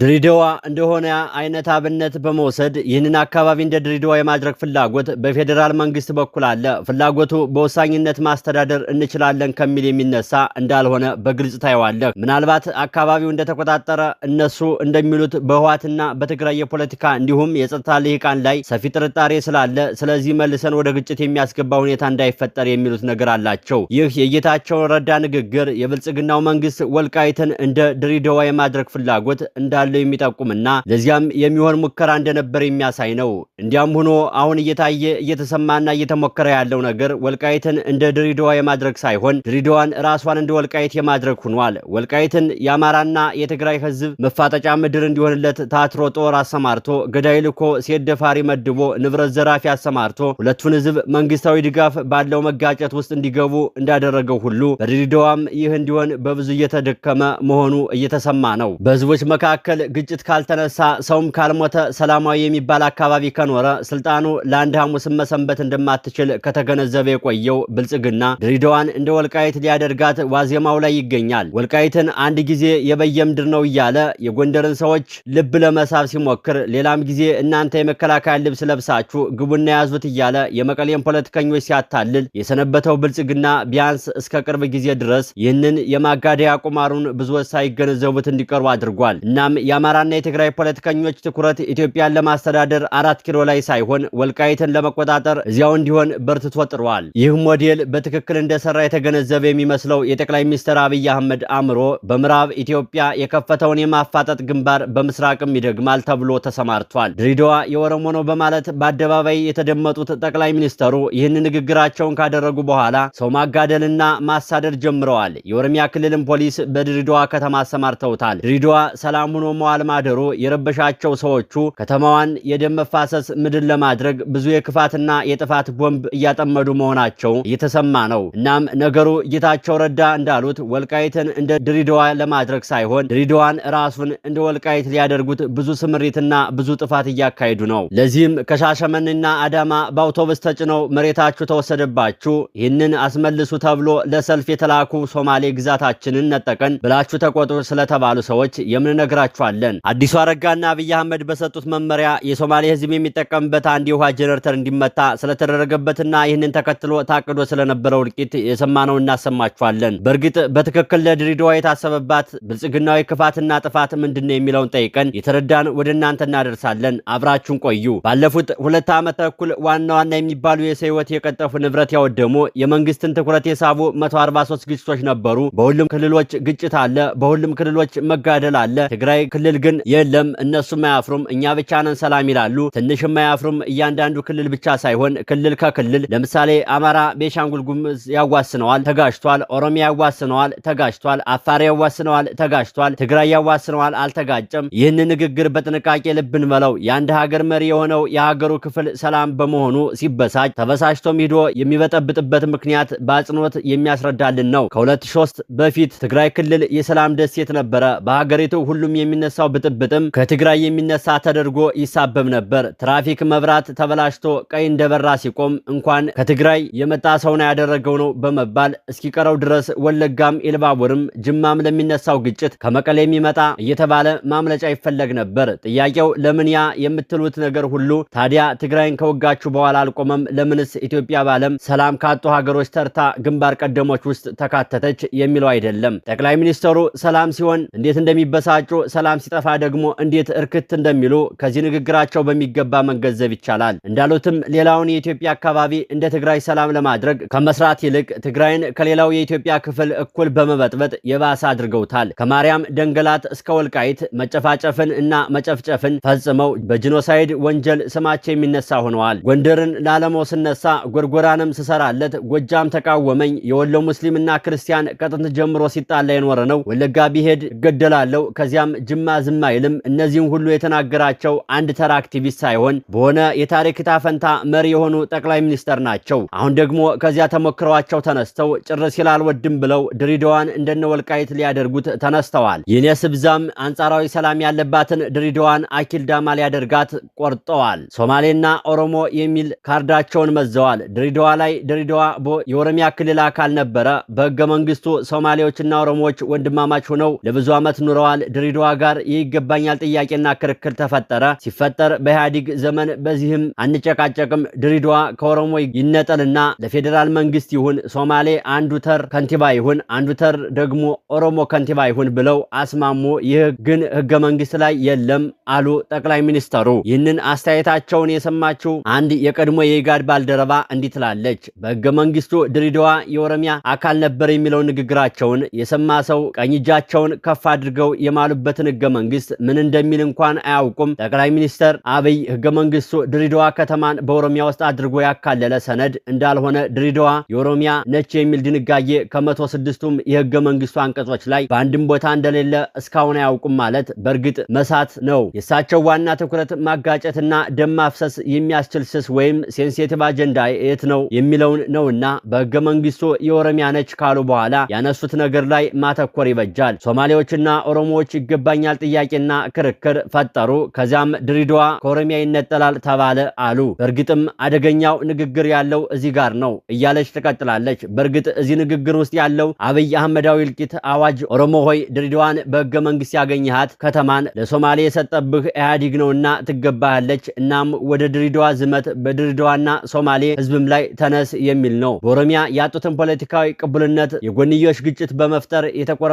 ድሬዳዋ እንደሆነ አይነት አብነት በመውሰድ ይህንን አካባቢ እንደ ድሬዳዋ የማድረግ ፍላጎት በፌደራል መንግስት በኩል አለ። ፍላጎቱ በወሳኝነት ማስተዳደር እንችላለን ከሚል የሚነሳ እንዳልሆነ በግልጽ ታየዋለህ። ምናልባት አካባቢው እንደተቆጣጠረ እነሱ እንደሚሉት በህዋትና በትግራይ የፖለቲካ እንዲሁም የጸጥታ ልሂቃን ላይ ሰፊ ጥርጣሬ ስላለ ስለዚህ መልሰን ወደ ግጭት የሚያስገባ ሁኔታ እንዳይፈጠር የሚሉት ነገር አላቸው። ይህ የጌታቸው ረዳ ንግግር የብልጽግናው መንግስት ወልቃይትን እንደ ድሬዳዋ የማድረግ ፍላጎት እንዳለው የሚጠቁምና ለዚያም የሚሆን ሙከራ እንደነበር የሚያሳይ ነው። እንዲያም ሆኖ አሁን እየተሰማና እየተሞከረ ያለው ነገር ወልቃይትን እንደ ድሬዳዋ የማድረግ ሳይሆን ድሬዳዋን ራሷን እንደ ወልቃይት የማድረግ ሆኗል። ወልቃይትን የአማራና የትግራይ ህዝብ መፋጠጫ ምድር እንዲሆንለት ታትሮ ጦር አሰማርቶ ገዳይ ልኮ ሴት ደፋሪ መድቦ ንብረት ዘራፊ አሰማርቶ ሁለቱን ህዝብ መንግስታዊ ድጋፍ ባለው መጋጨት ውስጥ እንዲገቡ እንዳደረገው ሁሉ በድሬዳዋም ይህ እንዲሆን በብዙ እየተደከመ መሆኑ እየተሰማ ነው። በህዝቦች መካከል ግጭት ካልተነሳ ሰውም ካልሞተ ሰላማዊ የሚባል አካባቢ ከኖረ ስልጣኑ ለአንድ ሐሙስ መሰንበት እንደማትችል ከተገነዘበ የቆየው ብልጽግና ድሬዳዋን እንደ ወልቃይት ሊያደርጋት ዋዜማው ላይ ይገኛል። ወልቃይትን አንድ ጊዜ የበየምድር ነው እያለ የጎንደርን ሰዎች ልብ ለመሳብ ሲሞክር፣ ሌላም ጊዜ እናንተ የመከላከያ ልብስ ለብሳችሁ ግቡና ያዙት እያለ የመቀሌን ፖለቲከኞች ሲያታልል የሰነበተው ብልጽግና ቢያንስ እስከ ቅርብ ጊዜ ድረስ ይህንን የማጋደያ ቁማሩን ብዙዎች ሳይገነዘቡት እንዲቀሩ አድርጓል። እናም የአማራና የትግራይ ፖለቲከኞች ትኩረት ኢትዮጵያን ለማስተዳደር 4 ኪሎ ላይ ሳይሆን ወልቃይትን ለመቆጣጠር እዚያው እንዲሆን በርትቶ ጥሯል። ይህ ሞዴል በትክክል እንደሰራ የተገነዘበ የሚመስለው የጠቅላይ ሚኒስትር አብይ አህመድ አምሮ በምዕራብ ኢትዮጵያ የከፈተውን የማፋጠጥ ግንባር በምስራቅም ይደግማል ተብሎ ተሰማርቷል። ድሬዳዋ የኦሮሞ ነው በማለት በአደባባይ የተደመጡት ጠቅላይ ሚኒስትሩ ይህን ንግግራቸውን ካደረጉ በኋላ ሰው ማጋደልና ማሳደድ ጀምረዋል። የኦሮሚያ ክልልን ፖሊስ በድሬዳዋ ከተማ አሰማርተውታል። ድሬዳዋ ሰላም ሆኖ መዋል ማደሩ የረበሻቸው ሰዎቹ ከተማዋን የደም መፋሰስ ምድር ለማድረግ ብዙ የክፋትና የጥፋት ቦምብ እያጠመዱ መሆናቸው እየተሰማ ነው። እናም ነገሩ ጌታቸው ረዳ እንዳሉት ወልቃይትን እንደ ድሬዳዋ ለማድረግ ሳይሆን ድሬዳዋን ራሱን እንደ ወልቃይት ሊያደርጉት ብዙ ስምሪትና ብዙ ጥፋት እያካሄዱ ነው። ለዚህም ከሻሸመኔና አዳማ በአውቶቡስ ተጭነው መሬታችሁ ተወሰደባችሁ፣ ይህንን አስመልሱ ተብሎ ለሰልፍ የተላኩ ሶማሌ ግዛታችንን ነጠቀን ብላችሁ ተቆጡ ስለተባሉ ሰዎች የምንነግራችኋለን። አዲሱ አረጋና አብይ አህመድ በሰጡት መመሪያ የሶማሌ ህዝብ የሚጠቀምበት አንድ የውሃ ጀነሬተር እንዲመታ ስለተደረገበትና ይህንን ተከትሎ ታቅዶ ስለነበረው እልቂት የሰማነው እናሰማችኋለን። በእርግጥ በትክክል ለድሬዳዋ የታሰበባት ብልጽግናዊ ክፋትና ጥፋት ምንድነው የሚለውን ጠይቀን የተረዳን ወደ እናንተ እናደርሳለን። አብራችሁን ቆዩ። ባለፉት 2 ዓመት ተኩል ዋና የሚባሉ የሰው ህይወት የቀጠፉ ንብረት ያወደሙ የመንግስትን ትኩረት የሳቡ 143 ግጭቶች ነበሩ። በሁሉም ክልሎች ግጭት አለ። በሁሉም ክልሎች መጋደል አለ። ትግራይ ክልል ግን የለም፣ እነሱም አያፍሩም፣ እኛ ብቻ ነን ሰላም ይላሉ። ትንሽም አያፍሩም። እያንዳንዱ ክልል ብቻ ሳይሆን ክልል ከክልል ለምሳሌ አማራ ቤንሻንጉል ጉሙዝ ያዋስነዋል፣ ተጋጭቷል። ኦሮሚያ ያዋስነዋል፣ ተጋጭቷል። አፋር ያዋስነዋል፣ ተጋጭቷል። ትግራይ ያዋስነዋል፣ አልተጋጨም። ይህን ንግግር በጥንቃቄ ልብ እንበለው። የአንድ ሀገር መሪ የሆነው የሀገሩ ክፍል ሰላም በመሆኑ ሲበሳጭ ተበሳጭቶም ሂዶ የሚበጠብጥበት ምክንያት በአጽንኦት የሚያስረዳልን ነው። ከ2003 በፊት ትግራይ ክልል የሰላም ደሴት ነበረ። በሀገሪቱ ሁሉም የሚነሳው ብጥብጥም ከትግራይ የሚነሳ ተደርጎ ይሳበብ ነበር። ትራፊክ መብራት ተበላሽቶ ቀይ እንደበራ ሲቆም እንኳን ከትግራይ የመጣ ሰው ነው ያደረገው ነው በመባል እስኪቀረው ድረስ ወለጋም ኢልባቡርም ጅማም ለሚነሳው ግጭት ከመቀሌ የሚመጣ እየተባለ ማምለጫ ይፈለግ ነበር። ጥያቄው ለምን ያ የምትሉት ነገር ሁሉ ታዲያ ትግራይን ከወጋችሁ በኋላ አልቆመም? ለምንስ ኢትዮጵያ ባለም ሰላም ካጡ ሀገሮች ተርታ ግንባር ቀደሞች ውስጥ ተካተተች የሚለው አይደለም። ጠቅላይ ሚኒስትሩ ሰላም ሲሆን እንዴት እንደሚበሳጩ፣ ሰላም ሲጠፋ ደግሞ እንዴት እርክት እንደሚሉ ከዚህ ንግግራቸው በሚገባ መገንዘብ ይቻላል። እንዳሉትም ሌላውን የኢትዮጵያ አካባቢ እንደ ትግራይ ሰላም ለማድረግ ከመስራት ይልቅ ትግራይን ከሌላው የኢትዮጵያ ክፍል እኩል በመበጥበጥ የባሰ አድርገውታል። ከማርያም ደንገላት እስከ ወልቃይት መጨፋጨፍን እና መጨፍጨፍን ፈጽመው በጂኖሳይድ ወንጀል ስማቸው የሚነሳ ሆነዋል። ጎንደርን ላለመው ስነሳ ጎርጎራንም ስሰራለት ጎጃም ተቃወመኝ። የወሎ ሙስሊምና ክርስቲያን ከጥንት ጀምሮ ሲጣላ የኖረ ነው። ወለጋ ቢሄድ እገደላለሁ፣ ከዚያም ጅማ ዝም አይልም። እነዚህም ሁሉ የተናገራቸው አንድ ተራ አክቲቪስት ሳይሆን በሆነ የታሪክ ታፈንታ መሪ የሆኑ ጠቅላይ ሚኒስተር ናቸው። አሁን ደግሞ ከዚያ ተሞክረዋቸው ተነስተው ጭር ሲል አልወድም ብለው ድሬዳዋን እንደነ ወልቃይት ሊያደርጉት ተነስተዋል። የኔ ስብዛም አንጻራዊ ሰላም ያለባትን ድሬዳዋን አኪል ዳማ ሊያደርጋት ቆርጠዋል። ሶማሌና ኦሮሞ የሚል ካርዳቸውን መዘዋል። ድሬዳዋ ላይ ድሬዳዋ የኦሮሚያ ክልል አካል ነበረ። በህገ መንግስቱ ሶማሌዎችና ኦሮሞዎች ወንድማማች ሆነው ለብዙ ዓመት ኑረዋል። ድሬዳዋ ጋር አንጻር የይገባኛል ጥያቄና ክርክር ተፈጠረ። ሲፈጠር በኢህአዴግ ዘመን በዚህም አንጨቃጨቅም፣ ድሬዳዋ ከኦሮሞ ይነጠልና ለፌዴራል መንግስት ይሁን፣ ሶማሌ አንዱ ተር ከንቲባ ይሁን፣ አንዱ ተር ደግሞ ኦሮሞ ከንቲባ ይሁን ብለው አስማሙ። ይህ ግን ህገ መንግስት ላይ የለም አሉ ጠቅላይ ሚኒስተሩ። ይህንን አስተያየታቸውን የሰማችው አንድ የቀድሞ የኢጋድ ባልደረባ እንዲህ ትላለች። በህገ መንግስቱ ድሬዳዋ የኦሮሚያ አካል ነበር የሚለው ንግግራቸውን የሰማ ሰው ቀኝ እጃቸውን ከፍ አድርገው የማሉበትን ህገ መንግስት ምን እንደሚል እንኳን አያውቁም። ጠቅላይ ሚኒስተር አብይ ህገ መንግስቱ ድሬዳዋ ከተማን በኦሮሚያ ውስጥ አድርጎ ያካለለ ሰነድ እንዳልሆነ ድሬዳዋ የኦሮሚያ ነች የሚል ድንጋጌ ከ106ቱም የህገ መንግስቱ አንቀጾች ላይ በአንድም ቦታ እንደሌለ እስካሁን አያውቁም ማለት በእርግጥ መሳት ነው። የእሳቸው ዋና ትኩረት ማጋጨትና ደም ማፍሰስ የሚያስችል ስስ ወይም ሴንሲቲቭ አጀንዳ የት ነው የሚለውን ነውና በህገ መንግስቱ የኦሮሚያ ነች ካሉ በኋላ ያነሱት ነገር ላይ ማተኮር ይበጃል። ሶማሌዎችና ኦሮሞዎች ይገባኛል ጥያቄና ክርክር ፈጠሩ። ከዚያም ድሬዳዋ ከኦሮሚያ ይነጠላል ተባለ አሉ። በእርግጥም አደገኛው ንግግር ያለው እዚህ ጋር ነው እያለች ትቀጥላለች። በእርግጥ እዚህ ንግግር ውስጥ ያለው አብይ አህመዳዊ እልቂት አዋጅ ኦሮሞ ሆይ ድሬዳዋን በህገ መንግስት ያገኘሃት ከተማን ለሶማሌ የሰጠብህ ኢህአዴግ ነውና ትገባሃለች። እናም ወደ ድሬዳዋ ዝመት፣ በድሬዳዋና ሶማሌ ህዝብም ላይ ተነስ የሚል ነው። በኦሮሚያ ያጡትን ፖለቲካዊ ቅቡልነት የጎንዮሽ ግጭት በመፍጠር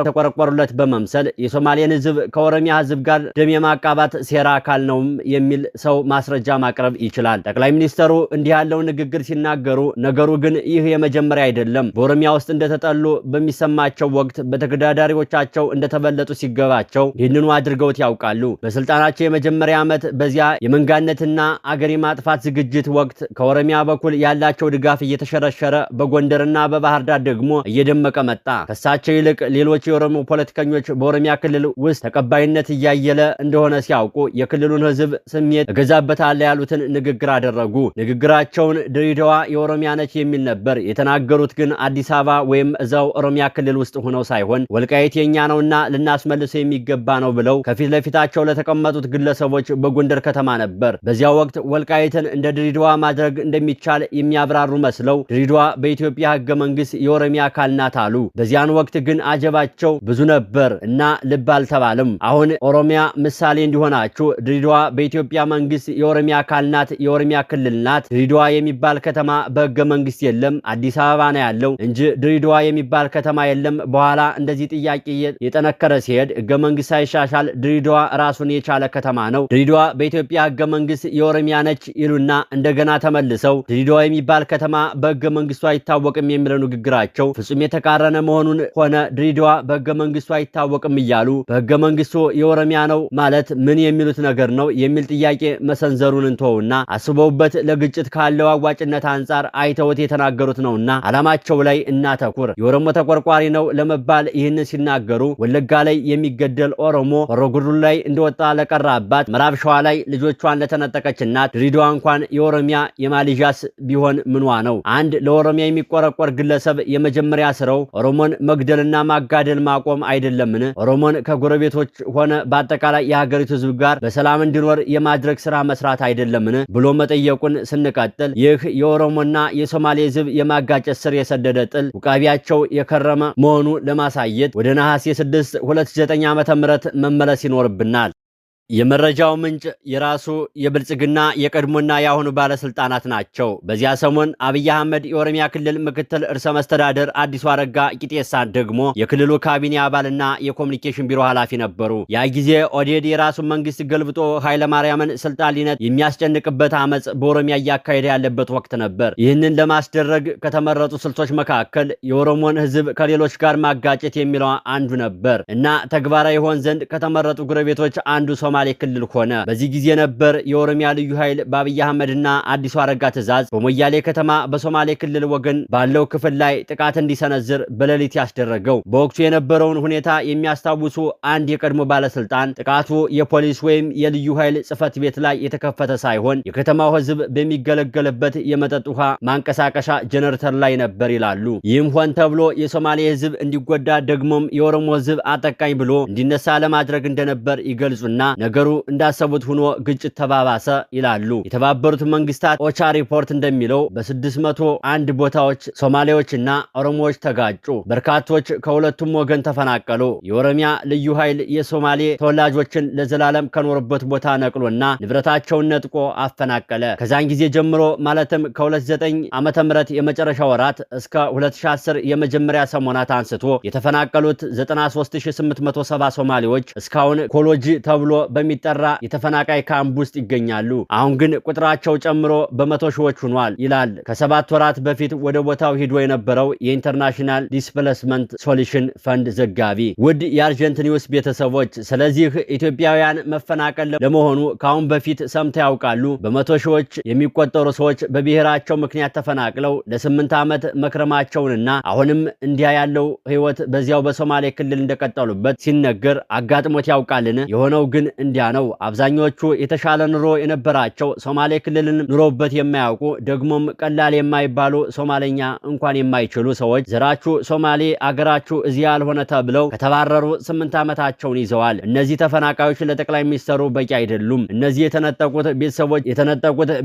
የተቆረቆሩለት በመምሰል የሶማሌን ህዝብ ከኦሮሚያ ህዝብ ጋር ደም የማቃባት ሴራ አካል ነውም የሚል ሰው ማስረጃ ማቅረብ ይችላል። ጠቅላይ ሚኒስተሩ እንዲህ ያለው ንግግር ሲናገሩ ነገሩ ግን ይህ የመጀመሪያ አይደለም። በኦሮሚያ ውስጥ እንደተጠሉ በሚሰማቸው ወቅት በተገዳዳሪዎቻቸው እንደተበለጡ ሲገባቸው ይህንኑ አድርገውት ያውቃሉ። በስልጣናቸው የመጀመሪያ ዓመት በዚያ የመንጋነትና አገር የማጥፋት ዝግጅት ወቅት ከኦሮሚያ በኩል ያላቸው ድጋፍ እየተሸረሸረ በጎንደርና በባህር ዳር ደግሞ እየደመቀ መጣ። ከሳቸው ይልቅ ሌሎች የኦሮሞ ፖለቲከኞች በኦሮሚያ ክልል ውስጥ ተቀባይነት እያየለ እንደሆነ ሲያውቁ የክልሉን ህዝብ ስሜት እገዛበታለሁ ያሉትን ንግግር አደረጉ። ንግግራቸውን ድሬዳዋ የኦሮሚያ ነች የሚል ነበር የተናገሩት። ግን አዲስ አበባ ወይም እዛው ኦሮሚያ ክልል ውስጥ ሆነው ሳይሆን ወልቃይት የኛ ነውና ልናስመልሰው የሚገባ ነው ብለው ከፊት ለፊታቸው ለተቀመጡት ግለሰቦች በጎንደር ከተማ ነበር። በዚያው ወቅት ወልቃይትን እንደ ድሬዳዋ ማድረግ እንደሚቻል የሚያብራሩ መስለው ድሬዳዋ በኢትዮጵያ ህገ መንግስት የኦሮሚያ አካል ናት አሉ። በዚያን ወቅት ግን አጀባቸው ብዙ ነበር እና ልብ አልተባለም። አሁን ኦሮሚያ ምሳሌ እንዲሆናችሁ ድሬዳዋ በኢትዮጵያ መንግስት የኦሮሚያ አካል ናት፣ የኦሮሚያ ክልል ናት። ድሬዳዋ የሚባል ከተማ በህገ መንግስት የለም፣ አዲስ አበባ ነው ያለው እንጂ ድሬዳዋ የሚባል ከተማ የለም። በኋላ እንደዚህ ጥያቄ የጠነከረ ሲሄድ ህገ መንግስት ሳይሻሻል ድሬዳዋ ራሱን የቻለ ከተማ ነው፣ ድሬዳዋ በኢትዮጵያ ህገ መንግስት የኦሮሚያ ነች ይሉና እንደገና ተመልሰው ድሬዳዋ የሚባል ከተማ በህገ መንግስቱ አይታወቅም የሚለው ንግግራቸው ፍጹም የተቃረነ መሆኑን ሆነ ድሬዳዋ በህገ መንግስቱ አይታወቅም እያሉ በህገ መንግስቱ የኦሮሚያ ነው ማለት ምን የሚሉት ነገር ነው የሚል ጥያቄ መሰንዘሩን እንተውና አስበውበት ለግጭት ካለው አዋጭነት አንጻር አይተውት የተናገሩት ነውና አላማቸው ላይ እናተኩር። የኦሮሞ ተቆርቋሪ ነው ለመባል ይህን ሲናገሩ ወለጋ ላይ የሚገደል ኦሮሞ፣ ሆሮ ጉዱሩ ላይ እንደወጣ ለቀራ አባት፣ ምዕራብ ሸዋ ላይ ልጆቿን ለተነጠቀች እናት ድሬዳዋ እንኳን የኦሮሚያ የማሊዣስ ቢሆን ምኗ ነው? አንድ ለኦሮሚያ የሚቆረቆር ግለሰብ የመጀመሪያ ስራው ኦሮሞን መግደልና ማጋደል ማቆም አይደለምን? ኦሮሞን ከጎረቤቶች ሆነ በአጠቃላይ የሀገሪቱ ህዝብ ጋር በሰላም እንዲኖር የማድረግ ስራ መስራት አይደለምን ብሎ መጠየቁን ስንቀጥል ይህ የኦሮሞና የሶማሌ ህዝብ የማጋጨት ስር የሰደደ ጥል ውቃቢያቸው የከረመ መሆኑ ለማሳየት ወደ ነሐሴ 6 2009 ዓ.ም መመለስ ይኖርብናል። የመረጃው ምንጭ የራሱ የብልጽግና የቀድሞና የአሁኑ ባለስልጣናት ናቸው። በዚያ ሰሞን አብይ አህመድ የኦሮሚያ ክልል ምክትል ርዕሰ መስተዳደር አዲሱ አረጋ ቂጤሳ ደግሞ የክልሉ ካቢኔ አባልና የኮሙኒኬሽን ቢሮ ኃላፊ ነበሩ። ያ ጊዜ ኦዴድ የራሱን መንግስት ገልብጦ ኃይለ ማርያምን ስልጣን ሊነት የሚያስጨንቅበት አመጽ በኦሮሚያ እያካሄደ ያለበት ወቅት ነበር። ይህንን ለማስደረግ ከተመረጡ ስልቶች መካከል የኦሮሞን ህዝብ ከሌሎች ጋር ማጋጨት የሚለው አንዱ ነበር እና ተግባራዊ ይሆን ዘንድ ከተመረጡ ጎረቤቶች አንዱ ሶማሌ ክልል ሆነ። በዚህ ጊዜ ነበር የኦሮሚያ ልዩ ኃይል በአብይ አህመድና አዲሱ አረጋ ትዕዛዝ በሞያሌ ከተማ በሶማሌ ክልል ወገን ባለው ክፍል ላይ ጥቃት እንዲሰነዝር በሌሊት ያስደረገው። በወቅቱ የነበረውን ሁኔታ የሚያስታውሱ አንድ የቀድሞ ባለስልጣን ጥቃቱ የፖሊስ ወይም የልዩ ኃይል ጽፈት ቤት ላይ የተከፈተ ሳይሆን የከተማው ህዝብ በሚገለገልበት የመጠጥ ውሃ ማንቀሳቀሻ ጀነሬተር ላይ ነበር ይላሉ። ይህም ሆን ተብሎ የሶማሌ ህዝብ እንዲጎዳ ደግሞም የኦሮሞ ህዝብ አጠቃኝ ብሎ እንዲነሳ ለማድረግ እንደነበር ይገልጹና ነገሩ እንዳሰቡት ሆኖ ግጭት ተባባሰ ይላሉ። የተባበሩት መንግስታት ኦቻ ሪፖርት እንደሚለው በ601 ቦታዎች ሶማሌዎችና ኦሮሞዎች ተጋጩ። በርካቶች ከሁለቱም ወገን ተፈናቀሉ። የኦሮሚያ ልዩ ኃይል የሶማሌ ተወላጆችን ለዘላለም ከኖሩበት ቦታ ነቅሎና ንብረታቸውን ነጥቆ አፈናቀለ። ከዛን ጊዜ ጀምሮ ማለትም ከ29 ዓመተ ምህረት የመጨረሻ ወራት እስከ 2010 የመጀመሪያ ሰሞናት አንስቶ የተፈናቀሉት 93870 ሶማሌዎች እስካሁን ኮሎጂ ተብሎ በሚጠራ የተፈናቃይ ካምፕ ውስጥ ይገኛሉ። አሁን ግን ቁጥራቸው ጨምሮ በመቶ ሺዎች ሆኗል ይላል ከ7 ወራት በፊት ወደ ቦታው ሄዶ የነበረው የኢንተርናሽናል ዲስፕሌስመንት ሶሉሽን ፈንድ ዘጋቢ። ውድ የአርጀንት ኒውስ ቤተሰቦች ስለዚህ ኢትዮጵያውያን መፈናቀል ለመሆኑ ካሁን በፊት ሰምተው ያውቃሉ? በመቶ ሺዎች የሚቆጠሩ ሰዎች በብሔራቸው ምክንያት ተፈናቅለው ለ8 ዓመት መክረማቸውንና አሁንም እንዲያ ያለው ህይወት በዚያው በሶማሌ ክልል እንደቀጠሉበት ሲነገር አጋጥሞት ያውቃልን? የሆነው ግን እንዲያ ነው። አብዛኞቹ የተሻለ ኑሮ የነበራቸው ሶማሌ ክልልን ኑሮበት የማያውቁ ደግሞም ቀላል የማይባሉ ሶማሌኛ እንኳን የማይችሉ ሰዎች ዘራችሁ ሶማሌ አገራችሁ እዚያ ያልሆነ ተብለው ከተባረሩ 8 ዓመታቸውን ይዘዋል። እነዚህ ተፈናቃዮች ለጠቅላይ ሚኒስትሩ በቂ አይደሉም። እነዚህ የተነጠቁት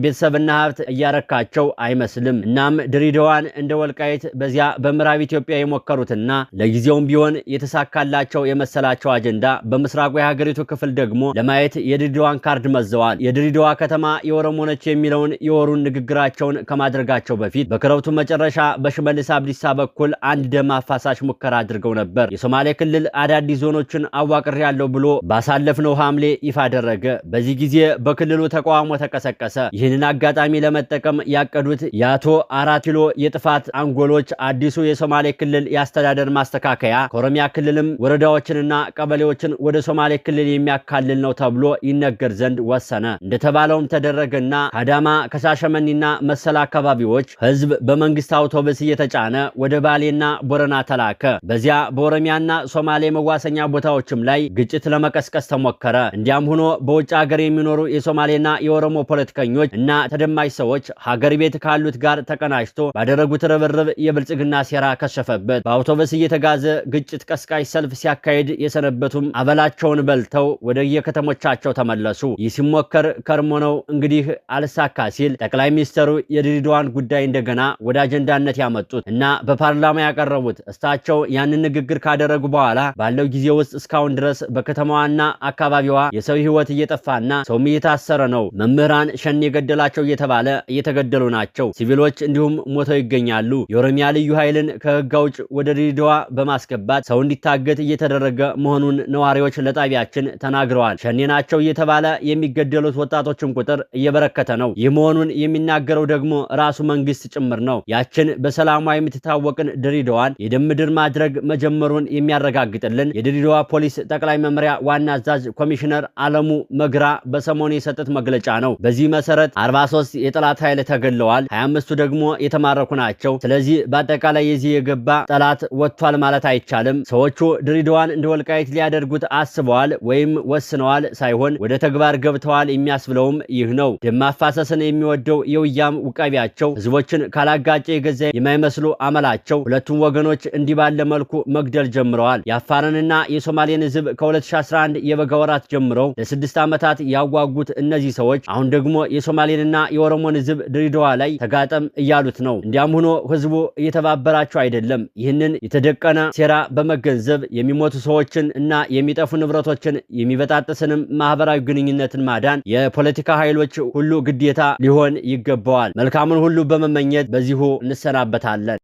ቤተሰብና ሀብት እያረካቸው አይመስልም። እናም ድሬዳዋን እንደ ወልቃይት በዚያ በምዕራብ ኢትዮጵያ የሞከሩትና ለጊዜውም ቢሆን የተሳካላቸው የመሰላቸው አጀንዳ በምስራቁ የሀገሪቱ ክፍል ደግሞ ለማየት የድሬዳዋን ካርድ መዘዋል። የድሬዳዋ ከተማ የኦሮሞ ነች የሚለውን የወሩን ንግግራቸውን ከማድረጋቸው በፊት በክረምቱ መጨረሻ በሽመልስ አብዲሳ በኩል አንድ ደም አፋሳሽ ሙከራ አድርገው ነበር። የሶማሌ ክልል አዳዲስ ዞኖችን አዋቅር ያለው ብሎ ባሳለፍነው ሐምሌ ይፋ አደረገ። በዚህ ጊዜ በክልሉ ተቃውሞ ተቀሰቀሰ። ይህንን አጋጣሚ ለመጠቀም ያቀዱት የአቶ 4 ኪሎ የጥፋት አንጎሎች አዲሱ የሶማሌ ክልል ያስተዳደር ማስተካከያ ከኦሮሚያ ክልልም ወረዳዎችንና ቀበሌዎችን ወደ ሶማሌ ክልል የሚያካልል ነው ተብሎ ይነገር ዘንድ ወሰነ። እንደተባለውም ተደረገና ከአዳማ ከሻሸመኔና መሰል አካባቢዎች ህዝብ በመንግስት አውቶቡስ እየተጫነ ወደ ባሌና ቦረና ተላከ። በዚያ በኦሮሚያና ሶማሌ መዋሰኛ ቦታዎችም ላይ ግጭት ለመቀስቀስ ተሞከረ። እንዲያም ሆኖ በውጭ ሀገር የሚኖሩ የሶማሌና የኦሮሞ ፖለቲከኞች እና ተደማጭ ሰዎች ሀገር ቤት ካሉት ጋር ተቀናጅቶ ባደረጉት ርብርብ የብልጽግና ሴራ ከሸፈበት። በአውቶቡስ እየተጋዘ ግጭት ቀስቃሽ ሰልፍ ሲያካሂድ የሰነበቱም አበላቸውን በልተው ወደ የከተሞቻቸው ተመለሱ። ይህ ሲሞከር ከርሞ ነው እንግዲህ አልሳካ ሲል ጠቅላይ ሚኒስትሩ የድሬዳዋን ጉዳይ እንደገና ወደ አጀንዳነት ያመጡት እና በፓርላማ ያቀረቡት። እሳቸው ያንን ንግግር ካደረጉ በኋላ ባለው ጊዜ ውስጥ እስካሁን ድረስ በከተማዋና አካባቢዋ የሰው ህይወት እየጠፋና ሰውም እየታሰረ ነው። መምህራን ሸኔ የገደላቸው እየተባለ እየተገደሉ ናቸው። ሲቪሎች እንዲሁም ሞተው ይገኛሉ። የኦሮሚያ ልዩ ኃይልን ከህግ አውጭ ወደ ድሬዳዋ በማስገባት ሰው እንዲታገት እየተደረገ መሆኑን ነዋሪዎች ለጣቢያችን ተናግረዋል። ሸኔ ናቸው እየተባለ የሚገደሉት ወጣቶችን ቁጥር እየበረከተ ነው። ይህ መሆኑን የሚናገረው ደግሞ ራሱ መንግስት ጭምር ነው። ያችን በሰላሟ የምትታወቅን ድሬዳዋን የደም ምድር ማድረግ መጀመሩን የሚያረጋግጥልን የድሬዳዋ ፖሊስ ጠቅላይ መምሪያ ዋና አዛዥ ኮሚሽነር አለሙ መግራ በሰሞኑ የሰጡት መግለጫ ነው። በዚህ መሰረት 43 የጠላት ኃይል ተገለዋል፣ 25ቱ ደግሞ የተማረኩ ናቸው። ስለዚህ በአጠቃላይ የዚህ የገባ ጠላት ወጥቷል ማለት አይቻልም። ሰዎቹ ድሬዳዋን እንደ ወልቃይት ሊያደርጉት አስበዋል ወይም ወስነዋል ሳይሆን ወደ ተግባር ገብተዋል የሚያስብለውም ይህ ነው። ደም ማፋሰስን የሚወደው የውያም ውቃቢያቸው ህዝቦችን ካላጋጨ የገዛ የማይመስሉ አመላቸው ሁለቱም ወገኖች እንዲህ ባለ መልኩ መግደል ጀምረዋል። የአፋርንና የሶማሌን ህዝብ ከ2011 የበጋ ወራት ጀምረው ለ6 ዓመታት ያዋጉት እነዚህ ሰዎች አሁን ደግሞ የሶማሌንና የኦሮሞን ህዝብ ድሬዳዋ ላይ ተጋጠም እያሉት ነው። እንዲያም ሆኖ ህዝቡ እየተባበራቸው አይደለም። ይህንን የተደቀነ ሴራ በመገንዘብ የሚሞቱ ሰዎችን እና የሚጠፉ ንብረቶችን የሚበጣጥስንም ማህበራዊ ግንኙነትን ማዳን የፖለቲካ ኃይሎች ሁሉ ግዴታ ሊሆን ይገባዋል። መልካሙን ሁሉ በመመኘት በዚሁ እንሰናበታለን።